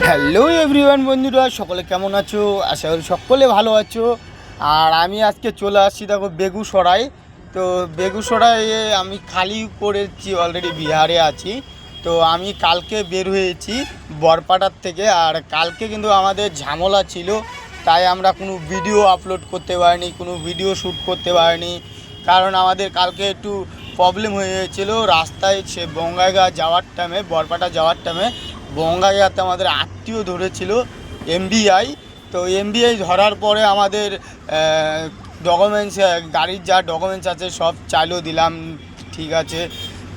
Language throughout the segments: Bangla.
হ্যালো এভরিওয়ান বন্ধুরা, সকলে কেমন আছো? আশা করি সকলে ভালো আছো। আর আমি আজকে চলে আসছি দেখো বেগুসরাই। তো বেগুসরাইয়ে আমি খালি করেছি, অলরেডি বিহারে আছি। তো আমি কালকে বের হয়েছি বরপাটার থেকে। আর কালকে কিন্তু আমাদের ঝামেলা ছিল, তাই আমরা কোনো ভিডিও আপলোড করতে পারিনি, কোনো ভিডিও শ্যুট করতে পারিনি। কারণ আমাদের কালকে একটু প্রবলেম হয়ে গিয়েছিলো রাস্তায়, সে বঙ্গাইগাঁ যাওয়ার টাইমে, বরপাটা যাওয়ার টাইমে বঙ্গাইগাঁতে আমাদের আত্মীয় ধরেছিল এমবিআই। তো এমবিআই ধরার পরে আমাদের ডকুমেন্টস, গাড়ির যা ডকুমেন্টস আছে সব চাইলেও দিলাম,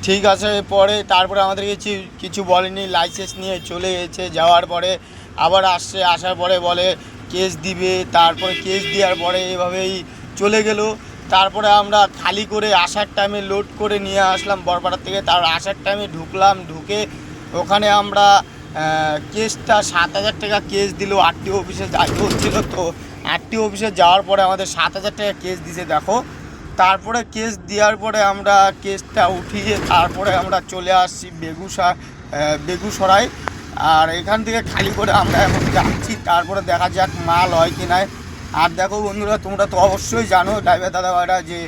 ঠিক আছে পরে তারপরে আমাদের কিছু বলেনি, লাইসেন্স নিয়ে চলে গেছে। যাওয়ার পরে আবার আসার পরে বলে কেস দিবে, তারপরে কেস দেওয়ার পরে এভাবেই চলে গেল। তারপরে আমরা খালি করে আসার টাইমে লোড করে নিয়ে আসলাম বরপাড়ার থেকে। তার আসার টাইমে ঢুকে ওখানে আমরা কেসটা 7,000 টাকা কেস দিল। আরটিও অফিসে যাইতে হচ্ছিল, তো আরটিও অফিসে যাওয়ার পরে আমাদের 7,000 টাকা কেস দিছে দেখো। তারপরে কেস দেওয়ার পরে আমরা কেসটা উঠিয়ে তারপরে আমরা চলে আসছি বেগুসরাই। আর এখান থেকে খালি করে আমরা এখন যাচ্ছি, তারপরে দেখা যাক মাল হয় কি না। আর দেখো বন্ধুরা, তোমরা তো অবশ্যই জানো ড্রাইভার দাদাভাইরা যে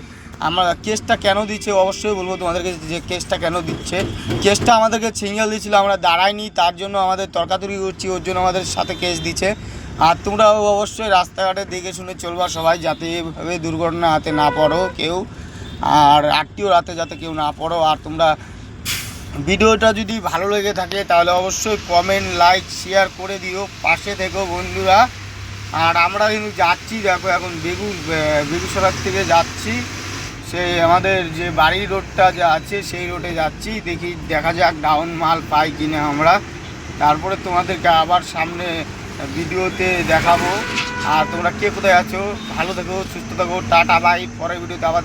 আমরা কেসটা কেন দিচ্ছে, অবশ্যই বলবো তোমাদেরকে যে কেসটা কেন দিচ্ছে। কেসটা আমাদেরকে সিঙ্গেল দিচ্ছিলো, আমরা দাঁড়াইনি, তার জন্য আমাদের তর্কাতর্কি করছি, ওর জন্য আমাদের সাথে কেস দিচ্ছে। আর তোমরা অবশ্যই রাস্তাঘাটে দেখে শুনে চলবা সবাই, যাতে এভাবে দুর্ঘটনা হাতে না পড়ো কেউ, আর আরটিও রাতে যাতে কেউ না পড়ো। আর তোমরা ভিডিওটা যদি ভালো লেগে থাকে তাহলে অবশ্যই কমেন্ট, লাইক, শেয়ার করে দিও, পাশে থেকো বন্ধুরা। আর আমরা কিন্তু যাচ্ছি দেখো, এখন বেগুসরাই থেকে যাচ্ছি সেই আমাদের যে বাড়ির রোডটা যা আছে সেই রোডে যাচ্ছি। দেখা যাক ডাউন মাল পাই কিনা আমরা, তারপরে তোমাদেরকে আবার সামনে ভিডিওতে দেখাবো। আর তোমরা কে কোথায় আছো, ভালো থেকো, সুস্থ থাকো, টাটা বাই। পরের ভিডিওতে আবার